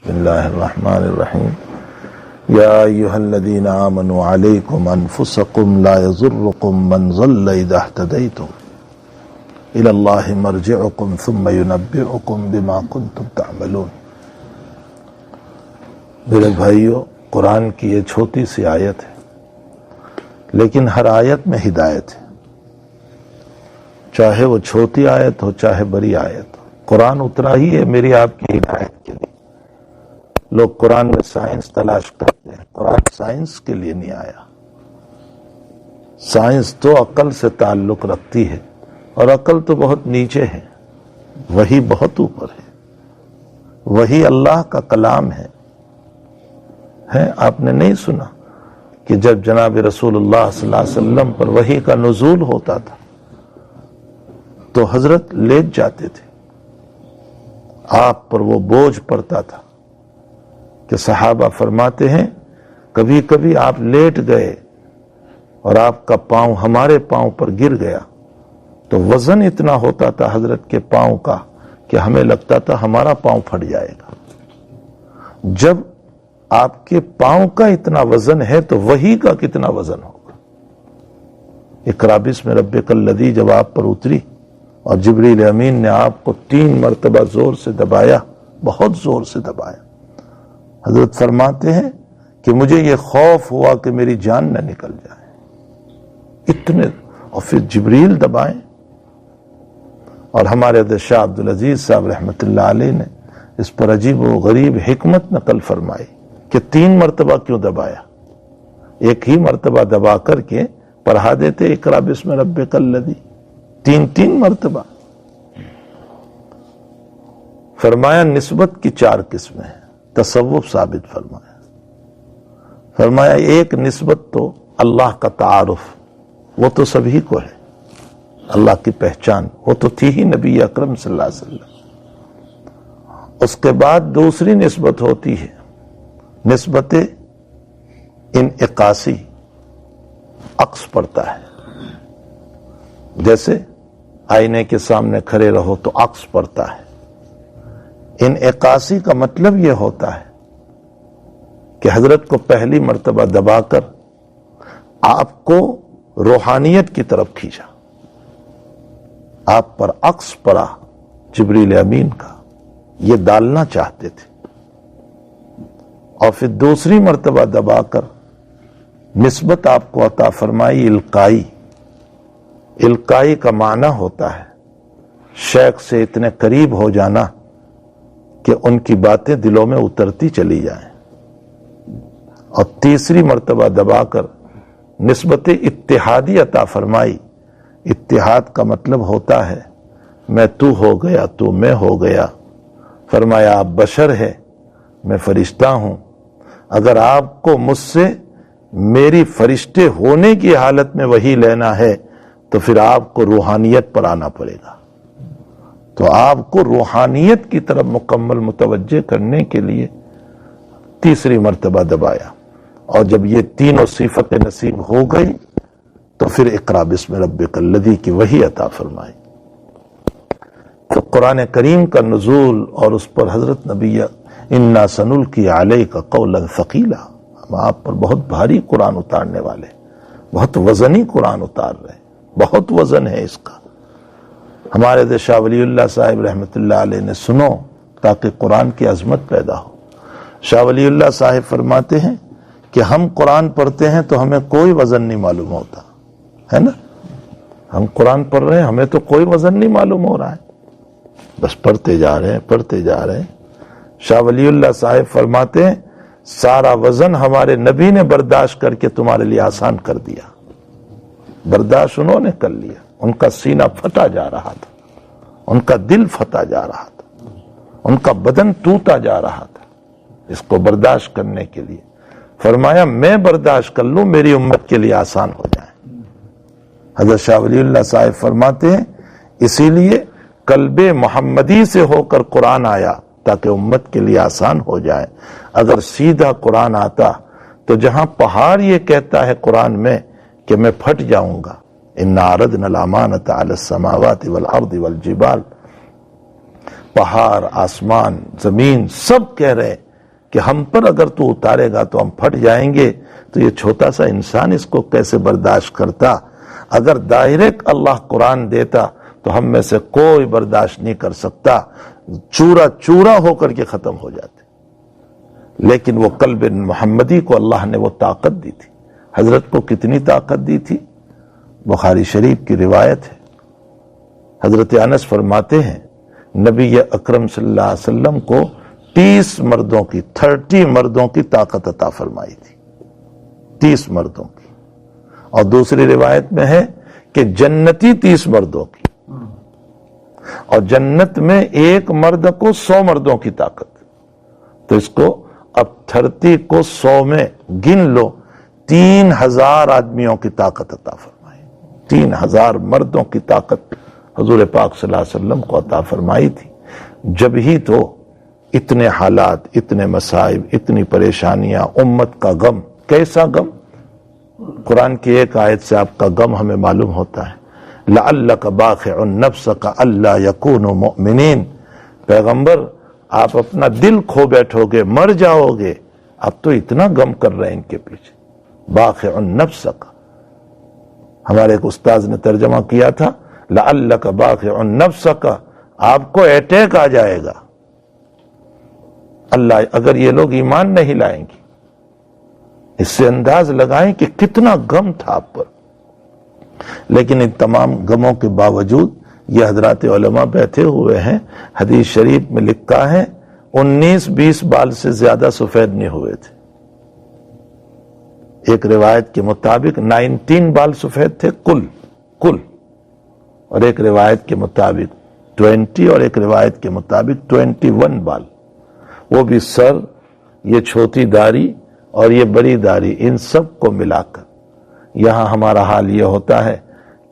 بسم اللہ الرحمن الرحیم یا ایہا الذین آمنوا علیکم انفسکم لا یضرکم من ضل اذا اہتدیتم الی اللہ مرجعکم ثم ینبئکم بما کنتم تعملون۔ میرے بھائیو، قرآن کی یہ چھوٹی سی آیت ہے، لیکن ہر آیت میں ہدایت ہے، چاہے وہ چھوٹی آیت ہو چاہے بڑی آیت ہو۔ قرآن اترا ہی ہے میری آپ کی ہدایت کے لیے۔ لوگ قرآن میں سائنس تلاش کرتے ہیں، قرآن سائنس کے لیے نہیں آیا۔ سائنس تو عقل سے تعلق رکھتی ہے، اور عقل تو بہت نیچے ہے، وہی بہت اوپر ہے، وہی اللہ کا کلام ہے۔ آپ نے نہیں سنا کہ جب جناب رسول اللہ صلی اللہ علیہ وسلم پر وحی کا نزول ہوتا تھا تو حضرت لیٹ جاتے تھے، آپ پر وہ بوجھ پڑتا تھا کہ صحابہ فرماتے ہیں کبھی کبھی آپ لیٹ گئے اور آپ کا پاؤں ہمارے پاؤں پر گر گیا تو وزن اتنا ہوتا تھا حضرت کے پاؤں کا کہ ہمیں لگتا تھا ہمارا پاؤں پھٹ جائے گا۔ جب آپ کے پاؤں کا اتنا وزن ہے تو وحی کا کتنا وزن ہوگا۔ اقرا بسم ربک الذی جب آپ پر اتری اور جبریل امین نے آپ کو 3 مرتبہ زور سے دبایا، بہت زور سے دبایا، حضرت فرماتے ہیں کہ مجھے یہ خوف ہوا کہ میری جان نہ نکل جائے، اتنے، اور پھر جبریل دبائیں۔ اور ہمارے حضرت شاہ عبدالعزیز صاحب رحمۃ اللہ علیہ نے اس پر عجیب و غریب حکمت نقل فرمائی کہ 3 مرتبہ کیوں دبایا، ایک ہی مرتبہ دبا کر کے پڑھا دیتے اقرا بسم ربک الذی، 3 مرتبہ۔ فرمایا نسبت کی 4 قسمیں ہیں، تصوف ثابت فرمایا ایک نسبت تو اللہ کا تعارف، وہ تو سبھی کو ہے، اللہ کی پہچان وہ تو تھی ہی نبی اکرم صلی اللہ علیہ وسلم۔ اس کے بعد دوسری نسبت ہوتی ہے نسبت انعکاسی، عکس پڑتا ہے، جیسے آئینے کے سامنے کھڑے رہو تو عکس پڑتا ہے۔ انعکاسی کا مطلب یہ ہوتا ہے کہ حضرت کو پہلی مرتبہ دبا کر آپ کو روحانیت کی طرف کھینچا، آپ پر عکس پڑا جبریل امین کا، یہ ڈالنا چاہتے تھے، اور پھر دوسری مرتبہ دبا کر نسبت آپ کو عطا فرمائی القائی۔ القائی کا معنی ہوتا ہے شیخ سے اتنے قریب ہو جانا کہ ان کی باتیں دلوں میں اترتی چلی جائیں، اور تیسری مرتبہ دبا کر نسبت اتحادی عطا فرمائی۔ اتحاد کا مطلب ہوتا ہے میں تو ہو گیا تو میں ہو گیا۔ فرمایا آپ بشر ہے، میں فرشتہ ہوں، اگر آپ کو مجھ سے میری فرشتے ہونے کی حالت میں وحی لینا ہے تو پھر آپ کو روحانیت پر آنا پڑے گا۔ تو آپ کو روحانیت کی طرف مکمل متوجہ کرنے کے لیے تیسری مرتبہ دبایا، اور جب یہ تینوں صفتیں نصیب ہو گئی تو پھر اقرا بسم ربک الذی کی وحی عطا فرمائی۔ تو قرآن کریم کا نزول اور اس پر حضرت نبی انا سنلقی علیک قولا ثقیلا، ہم آپ پر بہت بھاری قرآن اتارنے والے، بہت وزنی قرآن اتار رہے، بہت وزن ہے اس کا۔ ہمارے حضرت شاہ ولی اللہ صاحب رحمۃ اللہ علیہ نے سنو تاکہ قرآن کی عظمت پیدا ہو۔ شاہ ولی اللہ صاحب فرماتے ہیں کہ ہم قرآن پڑھتے ہیں تو ہمیں کوئی وزن نہیں معلوم ہوتا ہے نا، ہم قرآن پڑھ رہے ہیں ہمیں تو کوئی وزن نہیں معلوم ہو رہا ہے، بس پڑھتے جا رہے ہیں پڑھتے جا رہے ہیں۔ شاہ ولی اللہ صاحب فرماتے ہیں سارا وزن ہمارے نبی نے برداشت کر کے تمہارے لیے آسان کر دیا، برداشت انہوں نے کر لیا، ان کا سینہ پھٹا جا رہا تھا، ان کا دل پھٹا جا رہا تھا، ان کا بدن ٹوٹا جا رہا تھا، اس کو برداشت کرنے کے لیے فرمایا میں برداشت کر لوں، میری امت کے لیے آسان ہو جائے۔ حضرت شاہ ولی اللہ صاحب فرماتے ہیں اسی لیے قلب محمدی سے ہو کر قرآن آیا تاکہ امت کے لیے آسان ہو جائے۔ اگر سیدھا قرآن آتا تو جہاں پہاڑ یہ کہتا ہے قرآن میں کہ میں پھٹ جاؤں گا، اِنَّا عَرَضْنَا الْأَمَانَةَ عَلَى السَّمَاوَاتِ وَالْأَرْضِ وَالْجِبَالِ، پہاڑ، آسمان، زمین سب کہہ رہے کہ ہم پر اگر تو اتارے گا تو ہم پھٹ جائیں گے، تو یہ چھوٹا سا انسان اس کو کیسے برداشت کرتا؟ اگر ڈائریکٹ اللہ قرآن دیتا تو ہم میں سے کوئی برداشت نہیں کر سکتا، چورا چورا ہو کر کے ختم ہو جاتے۔ لیکن وہ قلب محمدی کو اللہ نے وہ طاقت دی تھی۔ حضرت کو کتنی طاقت دی تھی؟ بخاری شریف کی روایت ہے، حضرت انس فرماتے ہیں نبی اکرم صلی اللہ علیہ وسلم کو 30 مردوں کی طاقت عطا فرمائی تھی، 30 مردوں کی، اور دوسری روایت میں ہے کہ جنتی 30 مردوں کی، اور جنت میں ایک مرد کو 100 مردوں کی طاقت۔ تو اس کو اب 30 کو 100 میں گن لو، 3000 آدمیوں کی طاقت عطا فرمائی، 3000 مردوں کی طاقت حضور پاک صلی اللہ علیہ وسلم کو عطا فرمائی تھی۔ جب ہی تو اتنے حالات، اتنے مصائب، اتنی پریشانیاں، امت کا غم، کیسا غم؟ قرآن کی ایک آیت سے آپ کا غم ہمیں معلوم ہوتا ہے، لعلک باخع نفسک الا یکونوا مؤمنین۔ پیغمبر آپ اپنا دل کھو بیٹھو گے، مر جاؤ گے، اب تو اتنا غم کر رہے ہیں ان کے پیچھے۔ باخع نفسک، ہمارے ایک استاذ نے ترجمہ کیا تھا لعلک باخع نفسک، آپ کو اٹیک آ جائے گا اللہ اگر یہ لوگ ایمان نہیں لائیں گے۔ اس سے انداز لگائیں کہ کتنا غم تھا آپ پر۔ لیکن ان تمام غموں کے باوجود یہ حضرات علماء بیٹھے ہوئے ہیں، حدیث شریف میں لکھا ہے 19-20 بال سے زیادہ سفید نہیں ہوئے تھے۔ ایک روایت کے مطابق 19 بال سفید تھے کل، اور ایک روایت کے مطابق 20، اور ایک روایت کے مطابق 21 بال، وہ بھی سر، یہ چھوٹی داڑھی اور یہ بڑی داڑھی، ان سب کو ملا کر۔ یہاں ہمارا حال یہ ہوتا ہے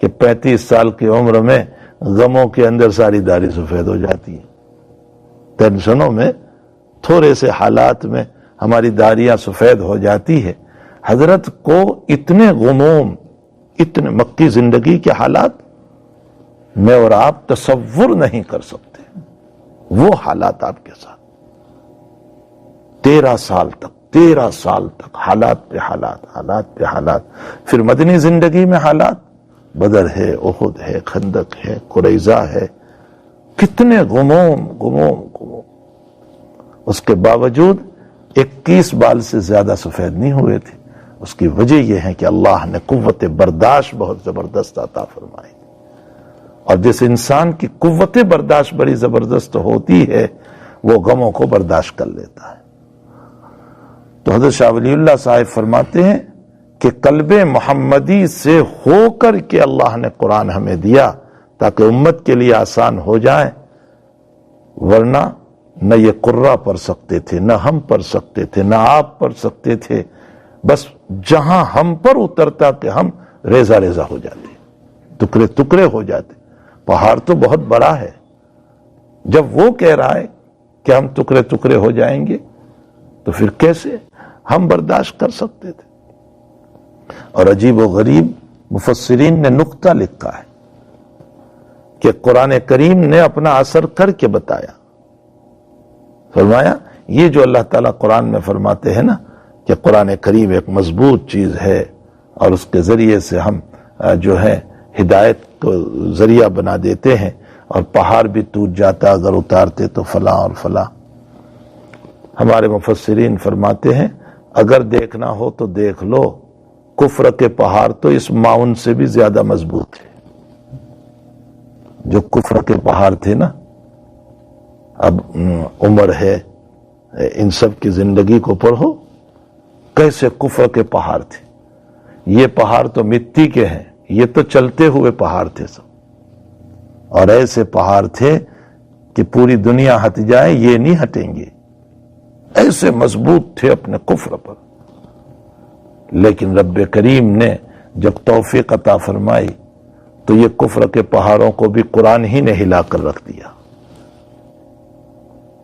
کہ 35 سال کی عمر میں غموں کے اندر ساری داڑھی سفید ہو جاتی ہے، ٹینشنوں میں، تھوڑے سے حالات میں ہماری داڑیاں سفید ہو جاتی ہے۔ حضرت کو اتنے غموم، اتنے مکی زندگی کے حالات میں اور آپ تصور نہیں کر سکتے، وہ حالات آپ کے ساتھ 13 سال تک حالات پہ حالات، پھر مدنی زندگی میں حالات، بدر ہے، احد ہے، خندق ہے، قریظہ ہے، کتنے غموم، اس کے باوجود 21 بال سے زیادہ سفید نہیں ہوئے تھے۔ اس کی وجہ یہ ہے کہ اللہ نے قوت برداشت بہت زبردست عطا فرمائی، اور جس انسان کی قوت برداشت بڑی زبردست ہوتی ہے وہ غموں کو برداشت کر لیتا ہے۔ تو حضرت شاہ ولی اللہ صاحب فرماتے ہیں کہ قلب محمدی سے ہو کر کے اللہ نے قرآن ہمیں دیا تاکہ امت کے لیے آسان ہو جائے، ورنہ نہ یہ قرہ پڑھ سکتے تھے، نہ ہم پڑھ سکتے تھے، نہ آپ پڑھ سکتے تھے۔ بس جہاں ہم پر اترتا کہ ہم ریزہ ہو جاتے، ٹکڑے ہو جاتے۔ پہاڑ تو بہت بڑا ہے، جب وہ کہہ رہا ہے کہ ہم ٹکڑے ہو جائیں گے تو پھر کیسے ہم برداشت کر سکتے تھے؟ اور عجیب و غریب مفسرین نے نقطہ لکھا ہے کہ قرآن کریم نے اپنا اثر کر کے بتایا، فرمایا یہ جو اللہ تعالیٰ قرآن میں فرماتے ہیں نا کہ قرآن کریم ایک مضبوط چیز ہے اور اس کے ذریعے سے ہم جو ہے ہدایت کو ذریعہ بنا دیتے ہیں، اور پہاڑ بھی ٹوٹ جاتا اگر اتارتے تو فلاں اور فلاں۔ ہمارے مفسرین فرماتے ہیں اگر دیکھنا ہو تو دیکھ لو، کفر کے پہاڑ تو اس معاون سے بھی زیادہ مضبوط تھے۔ جو کفر کے پہاڑ تھے نا، اب عمر ہے، ان سب کی زندگی کو پڑھو، کیسے کفر کے پہاڑ تھے۔ یہ پہاڑ تو مٹی کے ہیں، یہ تو چلتے ہوئے پہاڑ تھے سب، اور ایسے پہاڑ تھے کہ پوری دنیا ہٹ جائے یہ نہیں ہٹیں گے، ایسے مضبوط تھے اپنے کفر پر۔ لیکن رب کریم نے جب توفیق عطا فرمائی تو یہ کفر کے پہاڑوں کو بھی قرآن ہی نے ہلا کر رکھ دیا۔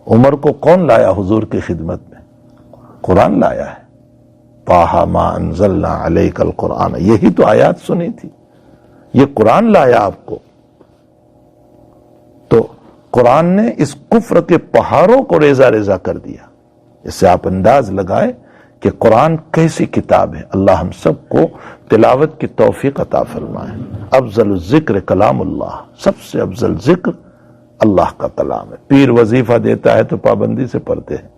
عمر کو کون لایا حضور کی خدمت میں؟ قرآن لایا ہے، طٰہٰ ما انزلنا علیک القرآن، یہی تو آیات سنی تھی، یہ قرآن لایا آپ کو۔ تو قرآن نے اس کفر کے پہاڑوں کو ریزہ کر دیا، اس سے آپ انداز لگائیں کہ قرآن کیسی کتاب ہے. اللہ ہم سب کو تلاوت کی توفیق عطا فرمائے. افضل الذکر کلام اللہ، سب سے افضل ذکر اللہ کا کلام ہے. پیر وظیفہ دیتا ہے تو پابندی سے پڑھتے ہیں،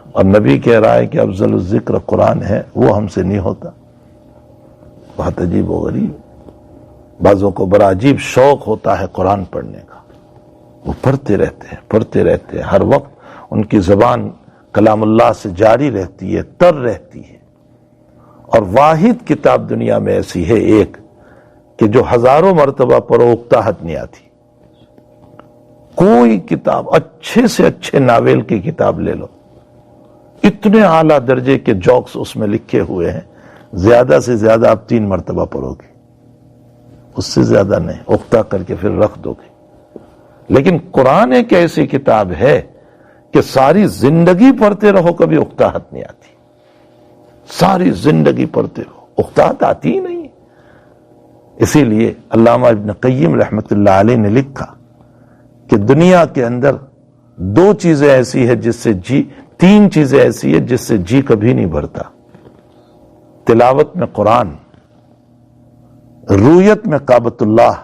اور نبی کہہ رہا ہے کہ افضل الذکر قرآن ہے، وہ ہم سے نہیں ہوتا. بہت عجیب و غریب. بعضوں کو بڑا عجیب شوق ہوتا ہے قرآن پڑھنے کا، وہ پڑھتے رہتے ہیں ہر وقت ان کی زبان کلام اللہ سے جاری رہتی ہے، تر رہتی ہے. اور واحد کتاب دنیا میں ایسی ہے ایک کہ جو ہزاروں مرتبہ پڑھو اکتاہٹ نہیں آتی. کوئی کتاب، اچھے سے اچھے ناول کی کتاب لے لو، اتنے اعلیٰ درجے کے جوکس اس میں لکھے ہوئے ہیں، زیادہ سے زیادہ آپ 3 مرتبہ پڑھو گے، اس سے زیادہ نہیں. اکتا کر کے پھر رکھ دو گے. لیکن قرآن ایک ایسی کتاب ہے کہ ساری زندگی پڑھتے رہو کبھی اکتاہٹ نہیں آتی. ساری زندگی پڑھتے رہو، اکتاہٹ آتی ہی نہیں. اسی لیے علامہ ابن قیم رحمت اللہ علیہ نے لکھا کہ دنیا کے اندر 2 چیزیں ایسی ہے جس سے 3 چیزیں ایسی ہے جس سے جی کبھی نہیں بھرتا. تلاوت میں قرآن، رویت میں کعبۃ اللہ،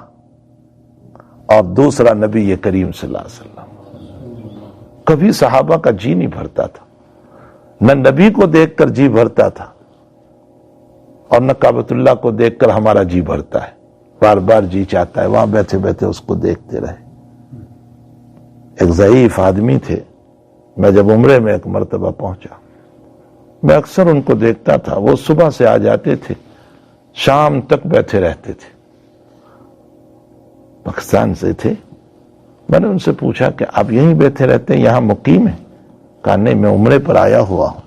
اور دوسرا نبی کریم صلی اللہ علیہ وسلم. کبھی صحابہ کا جی نہیں بھرتا تھا، نہ نبی کو دیکھ کر جی بھرتا تھا، اور نہ کعبۃ اللہ کو دیکھ کر ہمارا جی بھرتا ہے. بار بار جی چاہتا ہے وہاں بیٹھے بیٹھے اس کو دیکھتے رہے. ایک ضعیف آدمی تھے، میں جب عمرے میں ایک مرتبہ پہنچا، میں اکثر ان کو دیکھتا تھا. وہ صبح سے آ جاتے تھے، شام تک بیٹھے رہتے تھے. پاکستان سے تھے. میں نے ان سے پوچھا کہ آپ یہیں بیٹھے رہتے ہیں، یہاں مقیم ہیں؟ کہا نہیں، میں عمرے پر آیا ہوا ہوں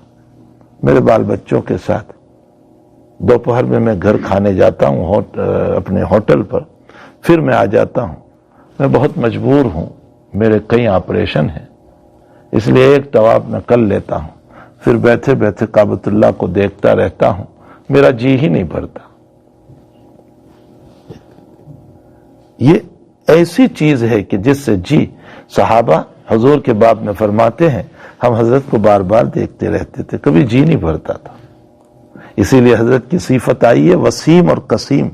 میرے بال بچوں کے ساتھ. دوپہر میں گھر کھانے جاتا ہوں اپنے ہوٹل پر، پھر میں آ جاتا ہوں. میں بہت مجبور ہوں، میرے کئی آپریشن ہیں، اس لیے ایک طواف میں کر لیتا ہوں، پھر بیٹھے بیٹھے کعبۃ اللہ کو دیکھتا رہتا ہوں، میرا جی ہی نہیں بھرتا. یہ ایسی چیز ہے کہ جس سے جی، صحابہ حضور کے باب میں فرماتے ہیں ہم حضرت کو بار بار دیکھتے رہتے تھے، کبھی جی نہیں بھرتا تھا. اسی لیے حضرت کی صفت آئی ہے وسیم اور قسیم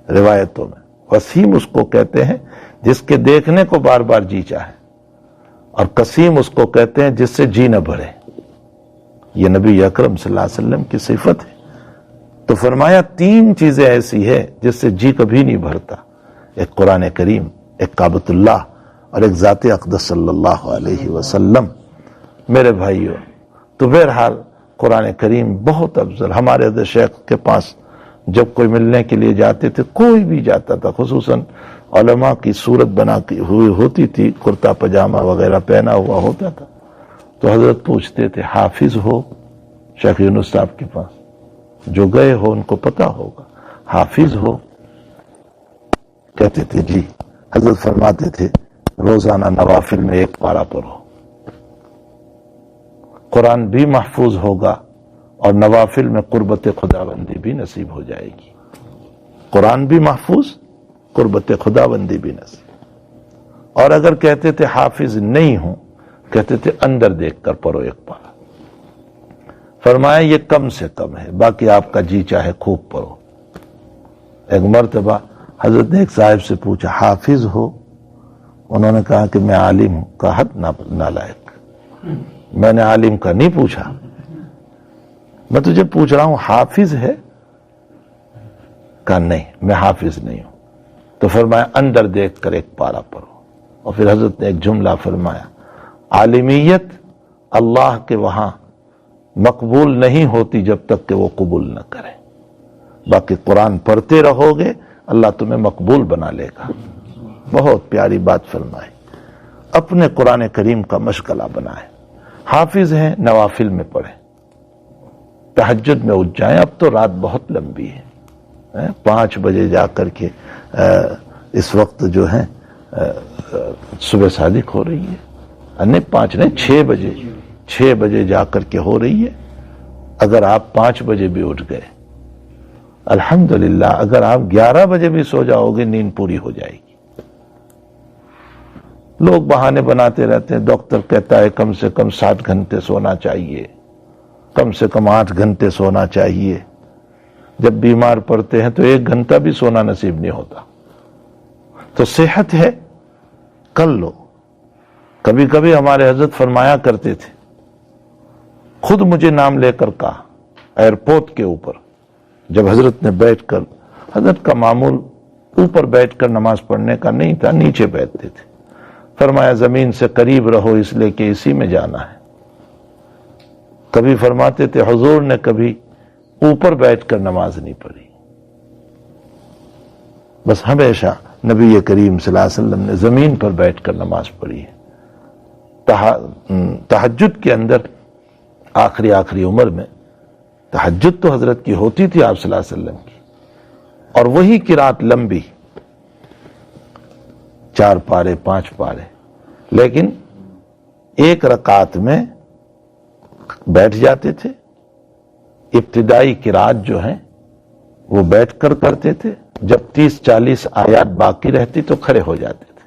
روایتوں میں. وسیم اس کو کہتے ہیں جس کے دیکھنے کو بار بار جی چاہے، اور قسیم اس کو کہتے ہیں جس سے جی نہ بھرے. یہ نبی اکرم صلی اللہ علیہ وسلم کی صفت ہے. تو فرمایا 3 چیزیں ایسی ہے جس سے جی کبھی نہیں بھرتا، ایک قرآن کریم، ایک کعبۃ اللہ، اور ایک ذات اقدس صلی اللہ علیہ وسلم. میرے بھائیو، تو بہرحال قرآن کریم بہت افضل. ہمارے حضرت شیخ کے پاس جب کوئی ملنے کے لیے جاتے تھے، کوئی بھی جاتا تھا، خصوصاً علماء کی صورت بنا ہوئی ہوتی تھی، کرتا پجامہ وغیرہ پہنا ہوا ہوتا تھا، تو حضرت پوچھتے تھے حافظ ہو؟ شیخ یونس صاحب کے پاس جو گئے ہو ان کو پتا ہوگا، حافظ ہو؟ کہتے تھے جی. حضرت فرماتے تھے روزانہ نوافل میں 1 پارہ پڑھو، قرآن بھی محفوظ ہوگا اور نوافل میں قربت خداوندی بھی نصیب ہو جائے گی. قرآن بھی محفوظ، قربت خداوندی بھی نصیب. اور اگر کہتے تھے حافظ نہیں ہوں، کہتے تھے اندر دیکھ کر پڑھو 1 پارہ. فرمایا یہ کم سے کم ہے، باقی آپ کا جی چاہے خوب پڑھو. ایک مرتبہ حضرت نے ایک صاحب سے پوچھا حافظ ہو؟ انہوں نے کہا کہ میں عالم ہوں. کہا حد نالائق، میں نے عالم کا نہیں پوچھا، میں تجھے پوچھ رہا ہوں حافظ ہے؟ کہا نہیں، میں حافظ نہیں ہوں. تو فرمایا اندر دیکھ کر 1 پارہ پڑھو. اور پھر حضرت نے ایک جملہ فرمایا، عالمیت اللہ کے وہاں مقبول نہیں ہوتی جب تک کہ وہ قبول نہ کرے. باقی قرآن پڑھتے رہو گے اللہ تمہیں مقبول بنا لے گا. بہت پیاری بات فرمائی. اپنے قرآن کریم کا مشغلہ بنائیں. حافظ ہیں نوافل میں پڑھیں، تہجد میں اٹھ جائیں. اب تو رات بہت لمبی ہے، 5 بجے جا کر کے اس وقت جو ہے صبح صادق ہو رہی ہے. نہیں 5 نہیں 6 بجے جا کر کے ہو رہی ہے. اگر آپ 5 بجے بھی اٹھ گئے الحمدللہ، اگر آپ 11 بجے بھی سو جاؤ گے نیند پوری ہو جائے گی. لوگ بہانے بناتے رہتے ہیں. ڈاکٹر کہتا ہے کم سے کم 7 گھنٹے سونا چاہیے, کم سے کم 8 گھنٹے سونا چاہیے. جب بیمار پڑتے ہیں تو 1 گھنٹہ بھی سونا نصیب نہیں ہوتا. تو صحت ہے کر لو. کبھی کبھی ہمارے حضرت فرمایا کرتے تھے, خود مجھے نام لے کر کہا ایئرپورٹ کے اوپر, جب حضرت نے بیٹھ کر, حضرت کا معمول اوپر بیٹھ کر نماز پڑھنے کا نہیں تھا, نیچے بیٹھتے تھے. فرمایا زمین سے قریب رہو اس لیے کہ اسی میں جانا ہے. کبھی فرماتے تھے حضور نے کبھی اوپر بیٹھ کر نماز نہیں پڑھی, بس ہمیشہ نبی کریم صلی اللہ علیہ وسلم نے زمین پر بیٹھ کر نماز پڑھی ہے. تہجد کے اندر آخری عمر میں تہجد تو حضرت کی ہوتی تھی آپ صلی اللہ علیہ وسلم کی, اور وہی قرات لمبی 4 پارے 5 پارے, لیکن 1 رکعت میں بیٹھ جاتے تھے. ابتدائی قرات جو ہیں وہ بیٹھ کر کرتے تھے, جب 30-40 آیات باقی رہتی تو کھڑے ہو جاتے تھے,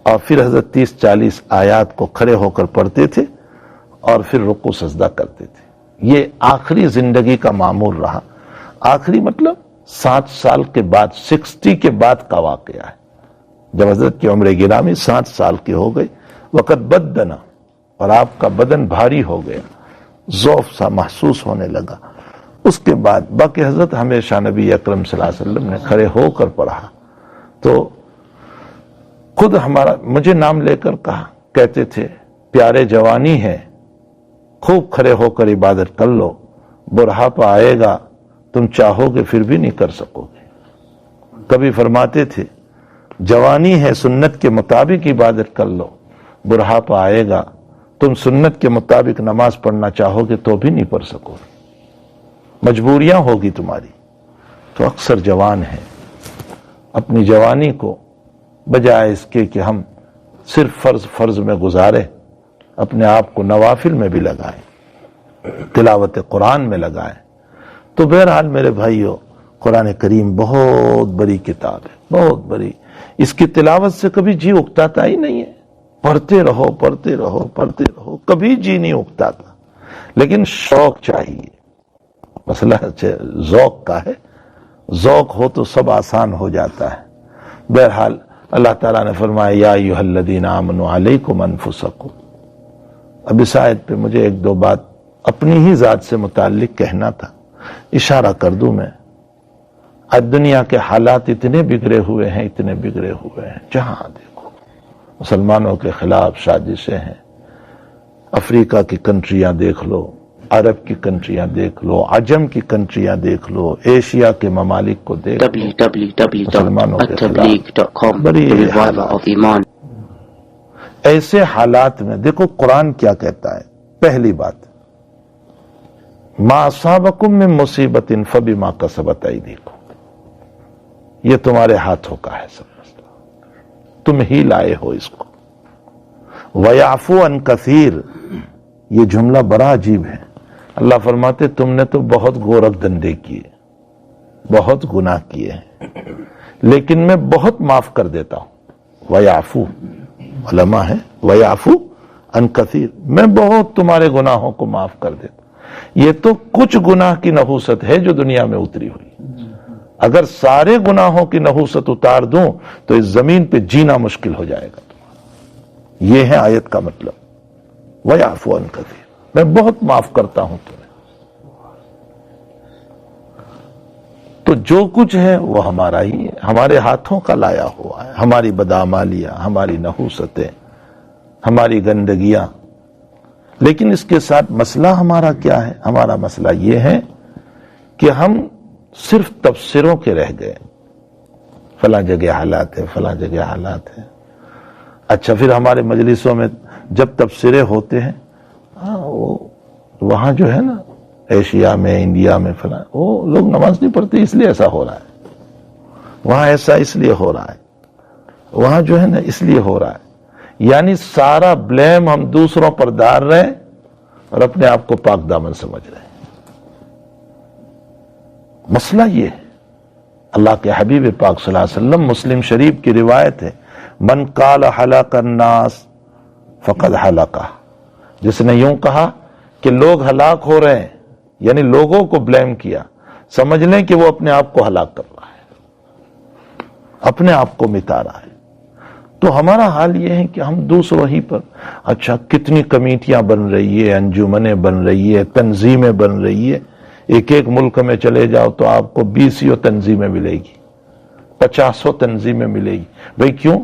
اور پھر حضرت 30-40 آیات کو کھڑے ہو کر پڑھتے تھے اور پھر رکوع سجدہ کرتے تھے. یہ آخری زندگی کا معمول رہا. آخری مطلب 60 سال کے بعد, 60 کے بعد کا واقعہ ہے, جب حضرت کی عمر گرامی 60 سال کی ہو گئی. وقت بدنا, اور آپ کا بدن بھاری ہو گیا, ضعف سا محسوس ہونے لگا. اس کے بعد باقی حضرت ہمیشہ نبی اکرم صلی اللہ علیہ وسلم نے کھڑے ہو کر پڑھا. تو خود مجھے نام لے کر کہا, کہتے تھے پیارے جوانی ہے, خوب کھڑے ہو کر عبادت کر لو, بڑھاپا آئے گا تم چاہو گے پھر بھی نہیں کر سکو گے. کبھی فرماتے تھے جوانی ہے سنت کے مطابق عبادت کر لو, بڑھاپا آئے گا تم سنت کے مطابق نماز پڑھنا چاہو گے تو بھی نہیں پڑھ سکو گے, مجبوریاں ہوگی تمہاری. تو اکثر جوان ہیں, اپنی جوانی کو بجائے اس کے کہ ہم صرف فرض میں گزارے, اپنے آپ کو نوافل میں بھی لگائیں, تلاوت قرآن میں لگائیں. تو بہرحال میرے بھائیو, قرآن کریم بہت بڑی کتاب ہے, بہت بڑی. اس کی تلاوت سے کبھی جی اکتاتا ہی نہیں ہے, پڑھتے رہو پڑھتے رہو پڑھتے رہو, کبھی جی نہیں اکتاتا. لیکن شوق چاہیے, مسئلہ ذوق کا ہے, ذوق ہو تو سب آسان ہو جاتا ہے. بہرحال اللہ تعالیٰ نے فرمایا یا ایھا الذین آمنوا علیکم انفسکم. اب اس آیت پہ مجھے 1-2 بات اپنی ہی ذات سے متعلق کہنا تھا, اشارہ کر دوں میں. آج دنیا کے حالات اتنے بگڑے ہوئے ہیں, اتنے بگڑے ہوئے ہیں, جہاں دیکھو مسلمانوں کے خلاف سازشیں ہیں. افریقہ کی کنٹریاں دیکھ لو, عرب کی کنٹریاں دیکھ لو, عجم کی کنٹریاں دیکھ لو, ایشیا کے ممالک کو دیکھ لو, مسلمانوں کے خلاف بڑی حالات. ایسے حالات میں دیکھو قرآن کیا کہتا ہے. پہلی بات, ما اصابکم من مصیبت فبما کسبت ایدیکم, یہ تمہارے ہاتھوں کا ہے سب مسئلہ, تم ہی لائے ہو اس کو. وَيَعْفُو عَنْ كَثِيرٍ, یہ جملہ بڑا عجیب ہے. اللہ فرماتے تم نے تو بہت گورکھ دھندے کیے, بہت گناہ کیے ہیں, لیکن میں بہت معاف کر دیتا ہوں. وَيَعْفُو, علماء ہے, وَيَعْفُو عَنْ كَثِيرٍ, میں بہت تمہارے گناہوں کو معاف کر دیتا ہوں. یہ تو کچھ گناہ کی نحوست ہے جو دنیا میں اتری ہوئی. اگر سارے گناہوں کی نحوست اتار دوں تو اس زمین پہ جینا مشکل ہو جائے گا. یہ ہے آیت کا مطلب, وَيَعْفُو عَنْ كَثِيرٍ, میں بہت معاف کرتا ہوں تمہیں. تو جو کچھ ہے وہ ہمارا ہی ہے, ہمارے ہاتھوں کا لایا ہوا ہے, ہماری بدعمالیاں, ہماری نحوستیں, ہماری گندگیاں. لیکن اس کے ساتھ مسئلہ ہمارا کیا ہے؟ ہمارا مسئلہ یہ ہے کہ ہم صرف تبصروں کے رہ گئے, فلاں جگہ حالات ہے, فلاں جگہ حالات ہے. اچھا, پھر ہمارے مجلسوں میں جب تبصرے ہوتے ہیں, وہاں جو ہے نا ایشیا میں, انڈیا میں, فلاں وہ لوگ نماز نہیں پڑھتے اس لیے ایسا ہو رہا ہے, وہاں ایسا اس لیے ہو رہا ہے, وہاں جو ہے نا اس لیے ہو رہا ہے. یعنی سارا بلیم ہم دوسروں پر ڈال رہے ہیں اور اپنے آپ کو پاک دامن سمجھ رہے ہیں. مسئلہ یہ ہے. اللہ کے حبیب پاک صلی اللہ علیہ وسلم, مسلم شریف کی روایت ہے, من قال ہلاک الناس فقد ہلاکا، جس نے یوں کہا کہ لوگ ہلاک ہو رہے ہیں، یعنی لوگوں کو بلیم کیا، سمجھ لیں کہ وہ اپنے آپ کو ہلاک کر رہا ہے، اپنے آپ کو مٹا رہا ہے۔ تو ہمارا حال یہ ہے کہ ہم دوسروں ہی پر، اچھا کتنی کمیٹیاں بن رہی ہے، انجمنیں بن رہی ہے، تنظیمیں بن رہی ہے، ایک ملک میں چلے جاؤ تو آپ کو 20 تنظیمیں ملے گی، 50 تنظیمیں ملے گی۔ بھئی کیوں؟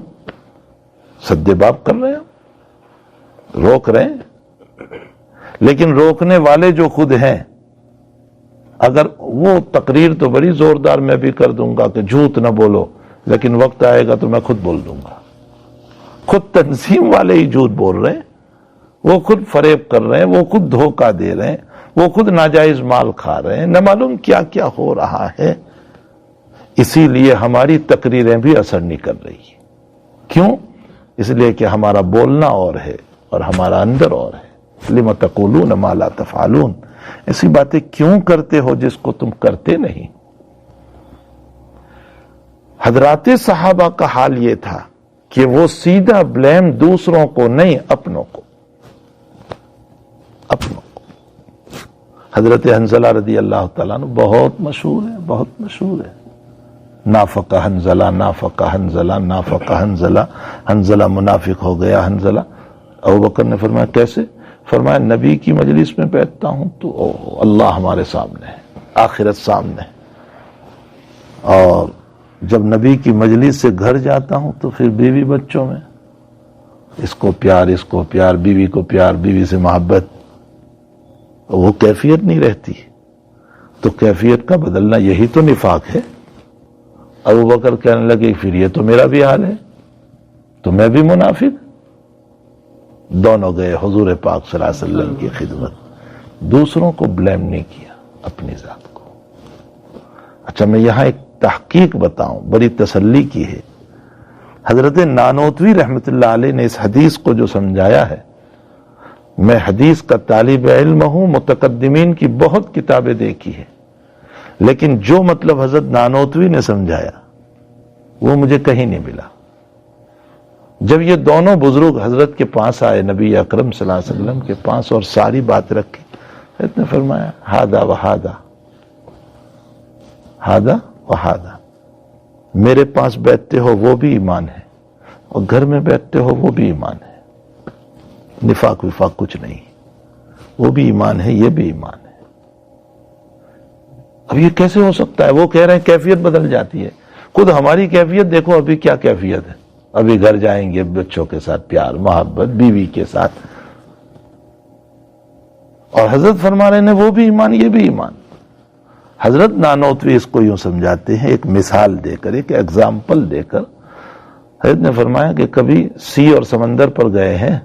سد باب کر رہے ہیں، روک رہے ہیں، لیکن روکنے والے جو خود ہیں، اگر وہ تقریر تو بڑی زوردار میں بھی کر دوں گا کہ جھوٹ نہ بولو، لیکن وقت آئے گا تو میں خود بول دوں گا۔ خود تنظیم والے ہی جھوٹ بول رہے ہیں، وہ خود فریب کر رہے ہیں، وہ خود دھوکہ دے رہے ہیں، وہ خود ناجائز مال کھا رہے ہیں، نہ معلوم کیا کیا ہو رہا ہے۔ اسی لیے ہماری تقریریں بھی اثر نہیں کر رہی۔ کیوں؟ اس لیے کہ ہمارا بولنا اور ہے اور ہمارا اندر اور ہے۔ لم تقولون ما لا تفعلون، ایسی باتیں کیوں کرتے ہو جس کو تم کرتے نہیں؟ حضرات صحابہ کا حال یہ تھا کہ وہ سیدھا بلیم دوسروں کو نہیں، اپنوں کو۔ حضرت حنظلہ رضی اللہ تعالیٰ عنہ بہت مشہور ہے، بہت مشہور ہے۔ نافق حنظلہ، نافق حنظلہ، نافق حنظلہ، حنظلہ منافق ہو گیا حنظلہ۔ ابوبکر نے فرمایا کیسے؟ فرمایا نبی کی مجلس میں بیٹھتا ہوں تو اللہ ہمارے سامنے ہے، آخرت سامنے ہے، اور جب نبی کی مجلس سے گھر جاتا ہوں تو پھر بیوی بچوں میں اس کو پیار، اس کو پیار، بیوی کو پیار، بیوی سے محبت، وہ کیفیت نہیں رہتی۔ تو کیفیت کا بدلنا یہی تو نفاق ہے۔ ابوبکر کہنے لگے پھر یہ تو میرا بھی حال ہے، تو میں بھی منافق۔ دونوں گئے حضور پاک صلی اللہ علیہ وسلم کی خدمت، دوسروں کو بلیم نہیں کیا، اپنی ذات کو۔ اچھا میں یہاں ایک تحقیق بتاؤں، بڑی تسلی کی ہے۔ حضرت نانوتوی رحمت اللہ علیہ نے اس حدیث کو جو سمجھایا ہے، میں حدیث کا طالب علم ہوں، متقدمین کی بہت کتابیں دیکھی ہیں، لیکن جو مطلب حضرت نانوتوی نے سمجھایا وہ مجھے کہیں نہیں ملا۔ جب یہ دونوں بزرگ حضرت کے پاس آئے، نبی اکرم صلی اللہ علیہ وسلم کے پاس، اور ساری بات رکھی، حضرت نے فرمایا ہادہ وہادہ، ہادہ وہادہ، میرے پاس بیٹھتے ہو وہ بھی ایمان ہے، اور گھر میں بیٹھتے ہو وہ بھی ایمان ہے، نفاق وفاق کچھ نہیں، وہ بھی ایمان ہے، یہ بھی ایمان ہے۔ اب یہ کیسے ہو سکتا ہے؟ وہ کہہ رہے ہیں کیفیت بدل جاتی ہے، خود ہماری کیفیت دیکھو ابھی کیا کیفیت ہے۔ ابھی گھر جائیں گے بچوں کے ساتھ پیار محبت، بیوی کے ساتھ، اور حضرت فرما رہے ہیں وہ بھی ایمان، یہ بھی ایمان۔ حضرت نانوتوی اس کو یوں سمجھاتے ہیں، ایک مثال دے کر، ایک ایگزامپل دے کر۔ حضرت نے فرمایا کہ کبھی سی اور سمندر پر گئے ہیں،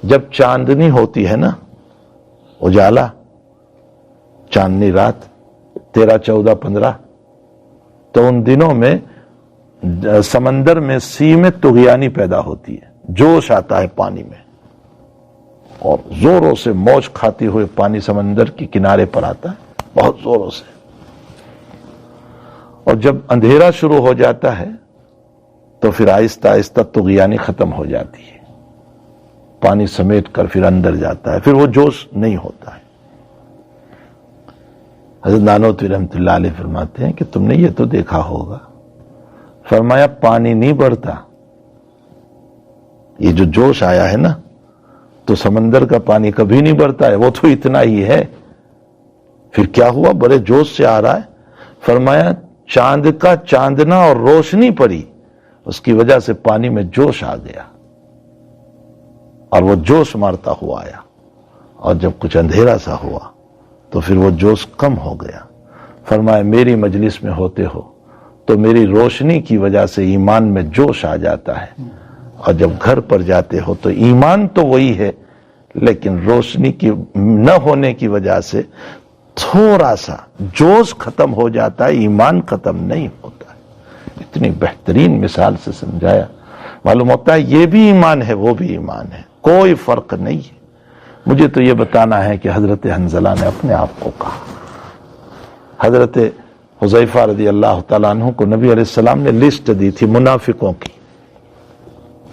جب چاندنی ہوتی ہے نا، اجالا، چاندنی رات 13، 14، 15، تو ان دنوں میں سمندر میں سی میں طغیانی پیدا ہوتی ہے، جوش آتا ہے پانی میں، اور زوروں سے موج کھاتے ہوئے پانی سمندر کے کنارے پر آتا ہے، بہت زوروں سے، اور جب اندھیرا شروع ہو جاتا ہے تو پھر آہستہ آہستہ طغیانی ختم ہو جاتی ہے، پانی سمیٹ کر پھر اندر جاتا ہے، پھر وہ جوش نہیں ہوتا ہے۔ حضرت نانوتوی رحمۃ اللہ علیہ فرماتے ہیں کہ تم نے یہ تو دیکھا ہوگا، فرمایا پانی نہیں بڑھتا، یہ جو جوش آیا ہے نا، تو سمندر کا پانی کبھی نہیں بڑھتا ہے، وہ تو اتنا ہی ہے، پھر کیا ہوا؟ بڑے جوش سے آ رہا ہے۔ فرمایا چاند کا چاندنا اور روشنی پڑی، اس کی وجہ سے پانی میں جوش آ گیا، اور وہ جوش مارتا ہوا آیا، اور جب کچھ اندھیرا سا ہوا تو پھر وہ جوش کم ہو گیا۔ فرمایا میری مجلس میں ہوتے ہو تو میری روشنی کی وجہ سے ایمان میں جوش آ جاتا ہے، اور جب گھر پر جاتے ہو تو ایمان تو وہی ہے، لیکن روشنی کی نہ ہونے کی وجہ سے تھوڑا سا جوش ختم ہو جاتا ہے، ایمان ختم نہیں ہوتا ہے۔ اتنی بہترین مثال سے سمجھایا، معلوم ہوتا ہے یہ بھی ایمان ہے، وہ بھی ایمان ہے، کوئی فرق نہیں ہے۔ مجھے تو یہ بتانا ہے کہ حضرت حنظلہ نے اپنے آپ کو کہا۔ حضرت حذیفہ رضی اللہ تعالیٰ عنہ کو نبی علیہ السلام نے لسٹ دی تھی منافقوں کی،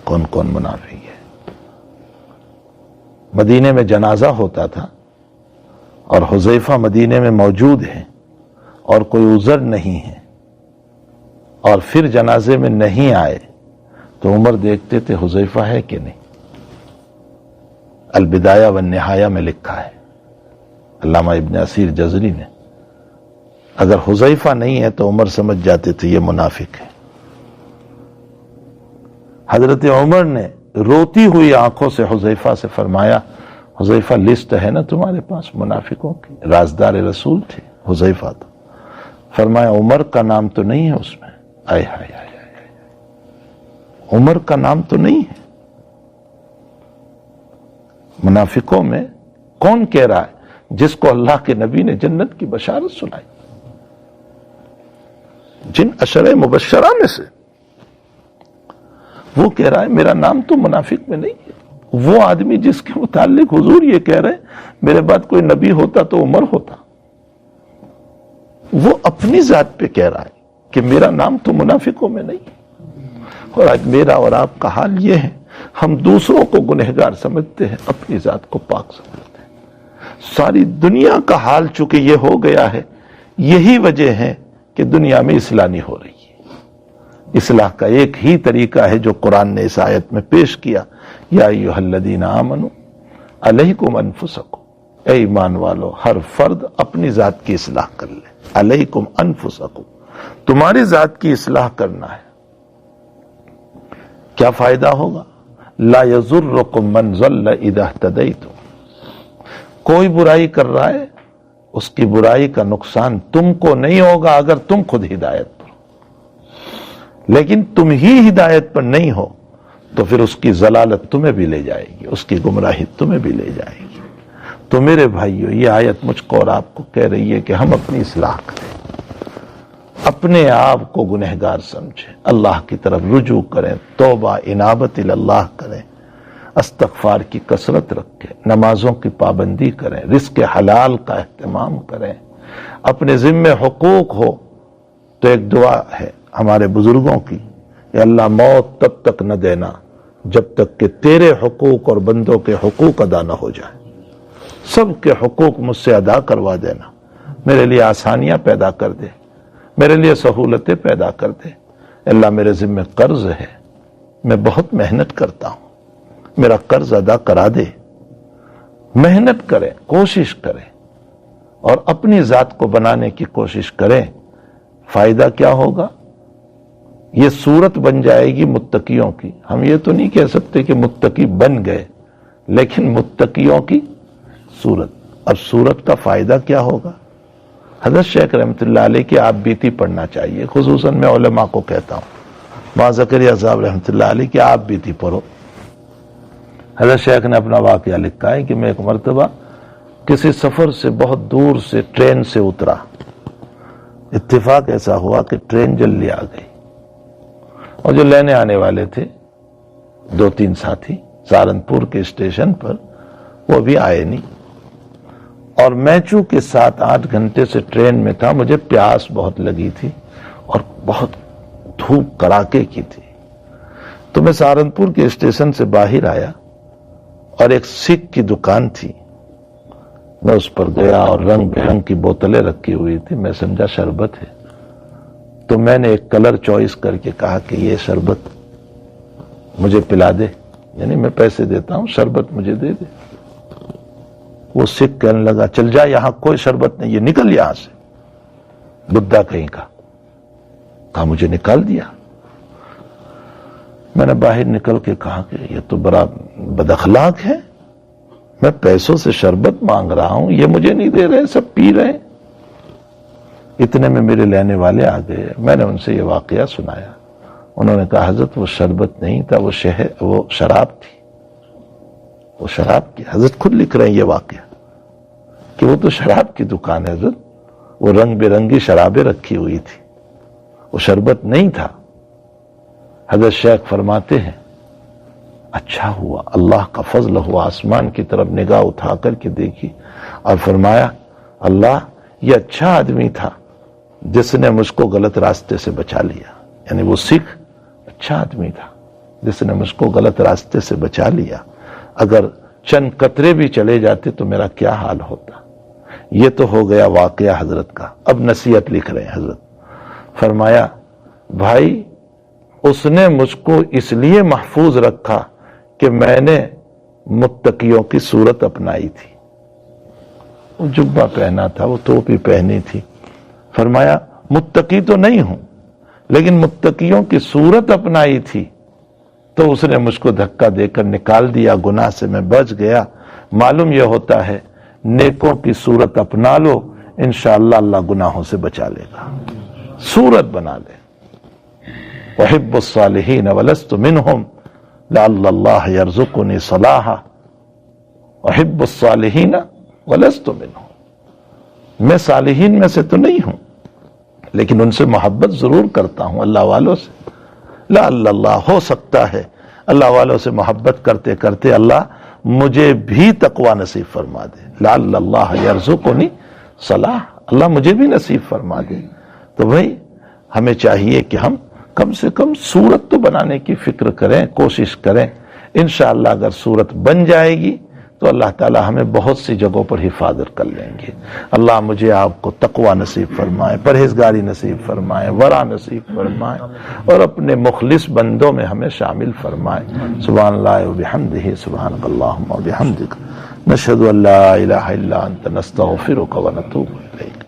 کون کون منافق ہے۔ مدینے میں جنازہ ہوتا تھا اور حذیفہ مدینے میں موجود ہے اور کوئی عذر نہیں ہے اور پھر جنازے میں نہیں آئے تو عمر دیکھتے تھے حذیفہ ہے کہ نہیں۔ البدایہ والنہایہ میں لکھا ہے علامہ ابن اسیر جزری نے، اگر حذیفہ نہیں ہے تو عمر سمجھ جاتے تھے یہ منافق ہے۔ حضرت عمر نے روتی ہوئی آنکھوں سے حذیفہ سے فرمایا، حذیفہ لسٹ ہے نا تمہارے پاس منافقوں کی؟ رازدار رسول تھے حذیفہ تو۔ فرمایا عمر کا نام تو نہیں ہے اس میں۔ آئے ہائے ہائے ہائے، عمر کا نام تو نہیں ہے منافقوں میں۔ کون کہہ رہا ہے؟ جس کو اللہ کے نبی نے جنت کی بشارت سنائی، جن عشرہ مبشرہ میں سے، وہ کہہ رہا ہے میرا نام تو منافق میں نہیں ہے۔ وہ آدمی جس کے متعلق حضور یہ کہہ رہے ہیں میرے بعد کوئی نبی ہوتا تو عمر ہوتا، وہ اپنی ذات پہ کہہ رہا ہے کہ میرا نام تو منافقوں میں نہیں ہے۔ اور آج میرا اور آپ کا حال یہ ہے، ہم دوسروں کو گنہگار سمجھتے ہیں، اپنی ذات کو پاک سمجھتے ہیں۔ ساری دنیا کا حال چونکہ یہ ہو گیا ہے، یہی وجہ ہے کہ دنیا میں اصلاح نہیں ہو رہی ہے۔ اصلاح کا ایک ہی طریقہ ہے جو قرآن نے اس آیت میں پیش کیا، یا ایھا الذین آمنوا علیکم انفسکم، اے ایمان والو ہر فرد اپنی ذات کی اصلاح کر لے۔ علیکم انفسکم، تمہاری ذات کی اصلاح کرنا ہے۔ کیا فائدہ ہوگا؟ لا یضرکم من ضل اذا اہتدیتم، کوئی برائی کر رہا ہے اس کی برائی کا نقصان تم کو نہیں ہوگا اگر تم خود ہدایت پر ہو، لیکن تم ہی ہدایت پر نہیں ہو تو پھر اس کی ضلالت تمہیں بھی لے جائے گی، اس کی گمراہی تمہیں بھی لے جائے گی۔ تو میرے بھائیو، یہ آیت مجھ کو اور آپ کو کہہ رہی ہے کہ ہم اپنی اصلاح کریں، اپنے آپ کو گنہگار سمجھیں، اللہ کی طرف رجوع کریں، توبہ انابت اللہ کریں، استغفار کی کثرت رکھیں، نمازوں کی پابندی کریں، رزق حلال کا اہتمام کریں، اپنے ذمے حقوق ہو تو ایک دعا ہے ہمارے بزرگوں کی کہ اللہ موت تب تک نہ دینا جب تک کہ تیرے حقوق اور بندوں کے حقوق ادا نہ ہو جائیں، سب کے حقوق مجھ سے ادا کروا دینا، میرے لیے آسانیاں پیدا کر دے، میرے لیے سہولتیں پیدا کر دے۔ اللہ میرے ذمہ قرض ہے، میں بہت محنت کرتا ہوں، میرا قرض ادا کرا دے۔ محنت کریں، کوشش کریں اور اپنی ذات کو بنانے کی کوشش کریں۔ فائدہ کیا ہوگا؟ یہ صورت بن جائے گی متقیوں کی۔ ہم یہ تو نہیں کہہ سکتے کہ متقی بن گئے، لیکن متقیوں کی صورت۔ اب صورت کا فائدہ کیا ہوگا؟ حضرت شیخ رحمۃ اللہ علیہ کی آپ بیتی پڑھنا چاہیے، خصوصاً میں علماء کو کہتا ہوں، ماں زکریا صاحب رحمۃ اللہ علیہ کی آپ بیتی پڑھو۔ حضرت شیخ نے اپنا واقعہ لکھا ہے کہ میں ایک مرتبہ کسی سفر سے بہت دور سے ٹرین سے اترا، اتفاق ایسا ہوا کہ ٹرین جلدی آ گئی اور جو لینے آنے والے تھے 2-3 ساتھی سہارنپور کے اسٹیشن پر، وہ بھی آئے نہیں، اور میں چونکہ 7-8 گھنٹے سے ٹرین میں تھا، مجھے پیاس بہت لگی تھی اور بہت دھوپ کڑاکے کی تھی، تو میں سہارنپور کے اسٹیشن سے باہر آیا اور ایک سکھ کی دکان تھی، میں اس پر گیا اور رنگ برنگ کی بوتلیں رکھی ہوئی تھی، میں سمجھا شربت ہے، تو میں نے ایک کلر چوائس کر کے کہا کہ یہ شربت مجھے پلا دے، یعنی میں پیسے دیتا ہوں، شربت مجھے دے دے۔ وہ سکھ کہنے لگا چل جا، یہاں کوئی شربت نہیں، یہ نکل یہاں سے، بدھا کہیں کا۔ کہا مجھے نکال دیا۔ میں نے باہر نکل کے کہا کہ یہ تو بڑا بد اخلاق ہے، میں پیسوں سے شربت مانگ رہا ہوں، یہ مجھے نہیں دے رہے، سب پی رہے ہیں۔ اتنے میں میرے لینے والے آ گئے، میں نے ان سے یہ واقعہ سنایا۔ انہوں نے کہا حضرت وہ شربت نہیں تھا، وہ شراب تھی، وہ شراب کی، حضرت خود لکھ رہے ہیں یہ واقعہ کہ وہ تو شراب کی دکان ہے حضرت، وہ رنگ برنگی شرابیں رکھی ہوئی تھی، وہ شربت نہیں تھا۔ حضرت شیخ فرماتے ہیں اچھا ہوا، اللہ کا فضل ہوا، آسمان کی طرف نگاہ اٹھا کر کے دیکھی اور فرمایا اللہ یہ اچھا آدمی تھا جس نے مجھ کو غلط راستے سے بچا لیا، یعنی وہ سکھ اچھا آدمی تھا جس نے مجھ کو غلط راستے سے بچا لیا، اگر چند قطرے بھی چلے جاتے تو میرا کیا حال ہوتا۔ یہ تو ہو گیا واقعہ حضرت کا۔ اب نصیحت لکھ رہے ہیں حضرت۔ فرمایا بھائی اس نے مجھ کو اس لیے محفوظ رکھا کہ میں نے متقیوں کی صورت اپنائی تھی، وہ جبہ پہنا تھا، وہ ٹوپی پہنی تھی۔ فرمایا متقی تو نہیں ہوں لیکن متقیوں کی صورت اپنائی تھی تو اس نے مجھ کو دھکا دے کر نکال دیا، گناہ سے میں بچ گیا۔ معلوم یہ ہوتا ہے نیکوں کی صورت اپنا لو، انشاءاللہ اللہ گناہوں سے بچا لے گا۔ صورت بنا لے۔ وَحِبُّ الصَّالِحِينَ وَلَسْتُ مِنْهُمْ لَعَلَّ اللَّهَ يَرْزُقُنِي صَلَاحًا وَحِبُّ الصَّالِحِينَ وَلَسْتُ مِنْهُمْ، میں صالحین میں سے تو نہیں ہوں لیکن ان سے محبت ضرور کرتا ہوں، اللہ والوں سے۔ لعل اللہ، ہو سکتا ہے اللہ والوں سے محبت کرتے کرتے اللہ مجھے بھی تقوی نصیب فرما دے۔ لعل اللہ یرزقنی صلاح، اللہ مجھے بھی نصیب فرما دے۔ تو بھائی ہمیں چاہیے کہ ہم کم سے کم صورت تو بنانے کی فکر کریں، کوشش کریں۔ انشاءاللہ اگر صورت بن جائے گی تو اللہ تعالی ہمیں بہت سی جگہوں پر حفاظت کر لیں گے۔ اللہ مجھے آپ کو تقوی نصیب فرمائے، پرہیزگاری نصیب فرمائے، ورع نصیب فرمائے اور اپنے مخلص بندوں میں ہمیں شامل فرمائے۔ سبحان اللہ وبحمدہ، سبحانک اللہم وبحمدک، نشہد ان لا الہ الا انت، نستغفرک ونتوب الیک۔